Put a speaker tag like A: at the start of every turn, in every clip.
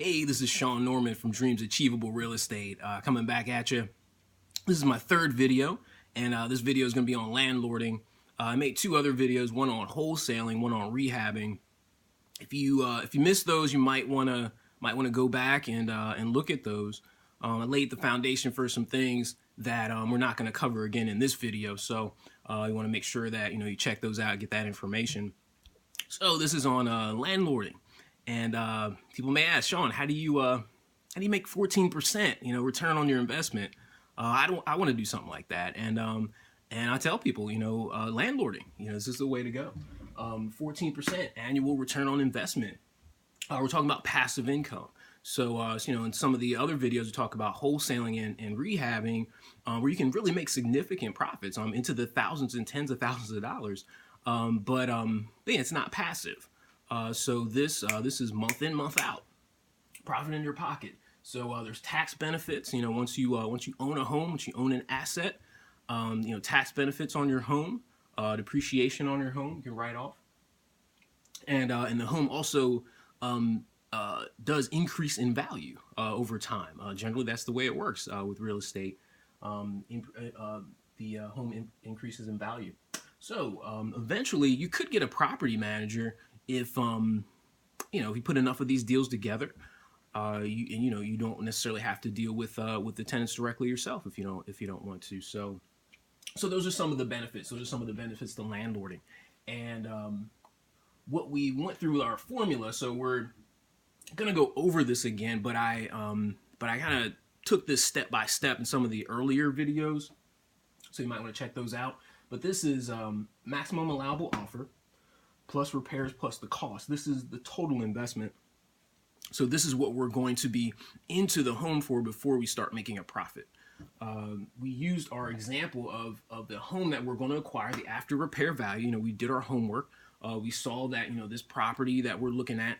A: Hey, this is Sean Norman from Dreams Achievable Real Estate, coming back at you. This is my third video, and this video is going to be on landlording. I made two other videos, one on wholesaling, one on rehabbing. If you missed those, you might want to go back and look at those. I laid the foundation for some things that we're not going to cover again in this video, so you want to make sure that you check those out, get that information. So this is on landlording. And people may ask, Sean, how do you make 14%, return on your investment? I want to do something like that. And I tell people, landlording, this is the way to go. 14% annual return on investment. We're talking about passive income. So, in some of the other videos, we talk about wholesaling and rehabbing, where you can really make significant profits into the thousands and tens of thousands of dollars. But it's not passive. So this is month in, month out, profit in your pocket. So there's tax benefits. Once you own a home, once you own an asset, tax benefits on your home, depreciation on your home you can write off, and the home also does increase in value over time. Generally, that's the way it works with real estate. The home increases in value. So eventually, you could get a property manager if you put enough of these deals together. You don't necessarily have to deal with the tenants directly yourself if you don't want to. So those are some of the benefits. Those are some of the benefits to landlording, and what we went through our formula. So we're gonna go over this again, but I kind of took this step by step in some of the earlier videos, so you might want to check those out. But this is maximum allowable offer plus repairs plus the cost. This is the total investment. So this is what we're going to be into the home for before we start making a profit. We used our example of the home that we're going to acquire, the after repair value. We did our homework. We saw that this property that we're looking at.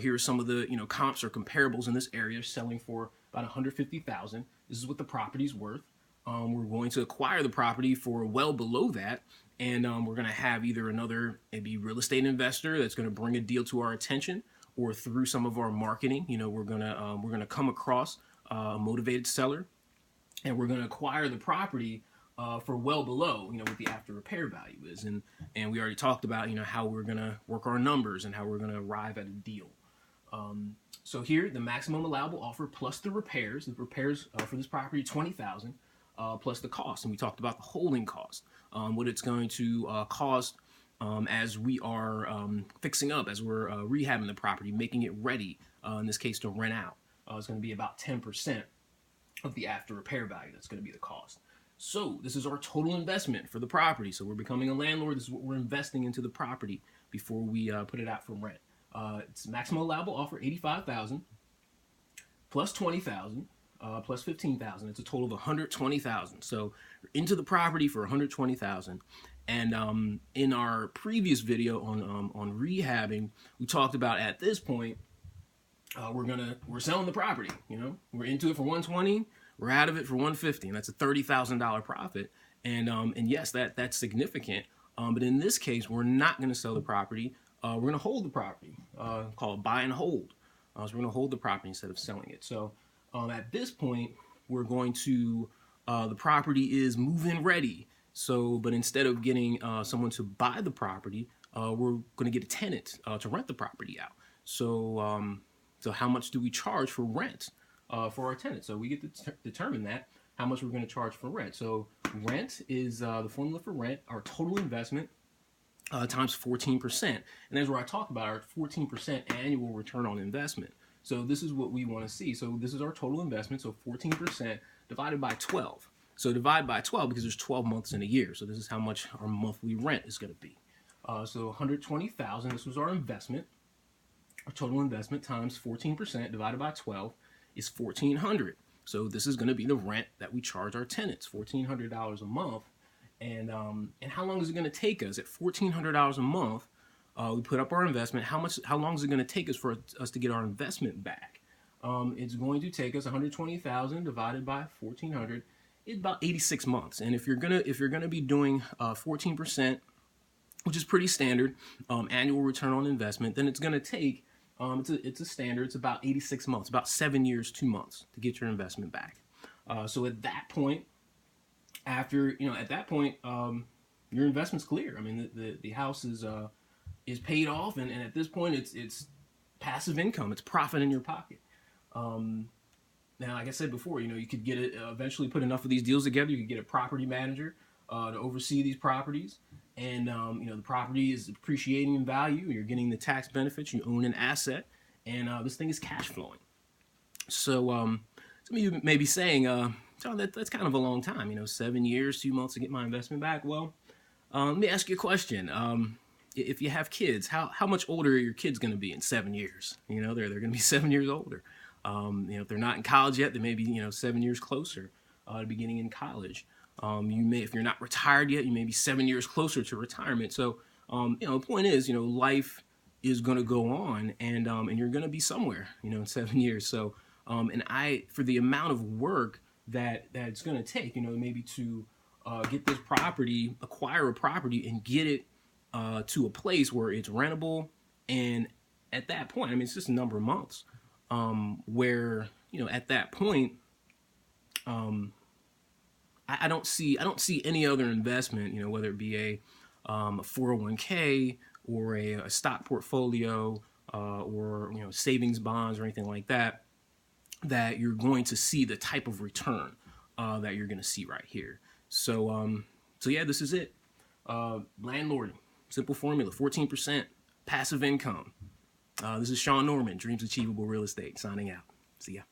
A: Here are some of the comps or comparables in this area, selling for about $150,000. This is what the property's worth. We're going to acquire the property for well below that, and we're going to have either another maybe real estate investor that's going to bring a deal to our attention, or through some of our marketing, we're gonna come across a motivated seller, and we're gonna acquire the property for well below what the after repair value is, and we already talked about how we're gonna work our numbers and how we're gonna arrive at a deal. So here, the maximum allowable offer plus the repairs. The repairs for this property, $20,000, plus the cost, and we talked about the holding cost, what it's going to cost. As we are fixing up, as we're rehabbing the property, making it ready, in this case to rent out, it's going to be about 10% of the after repair value. That's going to be the cost. So this is our total investment for the property. So we're becoming a landlord. This is what we're investing into the property before we put it out for rent. It's maximum allowable offer, $85,000 plus $20,000 plus $15,000. It's a total of $120,000. So we're into the property for $120,000. And in our previous video on rehabbing, we talked about at this point we're selling the property. We're into it for $120, we're out of it for $150, and that's a $30,000 profit. And yes, that's significant. But in this case, we're not going to sell the property. We're going to hold the property. Call it buy and hold. So we're going to hold the property instead of selling it. So at this point, we're going to the property is move-in ready. So, but instead of getting someone to buy the property, we're going to get a tenant to rent the property out. So, so how much do we charge for rent for our tenant? So we get to determine that, how much we're going to charge for rent. So rent is the formula for rent, our total investment times 14%. And that's where I talk about our 14% annual return on investment. So this is what we want to see. So this is our total investment. So 14% divided by 12. So divide by 12 because there's 12 months in a year. So this is how much our monthly rent is going to be. So $120,000, this was our investment. Our total investment times 14% divided by 12 is $1,400. So this is going to be the rent that we charge our tenants, $1,400 a month. And how long is it going to take us at $1,400 a month? We put up our investment. How long is it going to take us for us to get our investment back? It's going to take us $120,000 divided by 1,400. It's about 86 months. And if you're gonna be doing 14%, which is pretty standard, annual return on investment, then it's gonna take It's a standard. It's about 86 months, about 7 years, 2 months to get your investment back. So at that point, at that point, your investment's clear. I mean, the house is paid off, and at this point, it's passive income. It's profit in your pocket. Now, like I said before, you could get it eventually put enough of these deals together. You could get a property manager to oversee these properties, and the property is appreciating in value. You're getting the tax benefits. You own an asset, and this thing is cash flowing. So some of you may be saying, "John, that's kind of a long time. 7 years, 2 months to get my investment back." Well, let me ask you a question. If you have kids, how much older are your kids going to be in 7 years? They're going to be 7 years older. If they're not in college yet, they may be 7 years closer to beginning in college. If you're not retired yet, you may be 7 years closer to retirement. So the point is, life is going to go on, and you're going to be somewhere in 7 years. So for the amount of work that it's going to take, maybe to get this property, acquire a property, and get it to a place where it's rentable, and at that point, I mean, it's just a number of months. Where at that point, I don't see any other investment, whether it be a 401k or a stock portfolio or savings bonds or anything like that, that you're going to see the type of return that you're going to see right here. So yeah, this is it. Landlording, simple formula: 14% passive income. This is Sean Norman, Dreams Achievable Real Estate, signing out. See ya.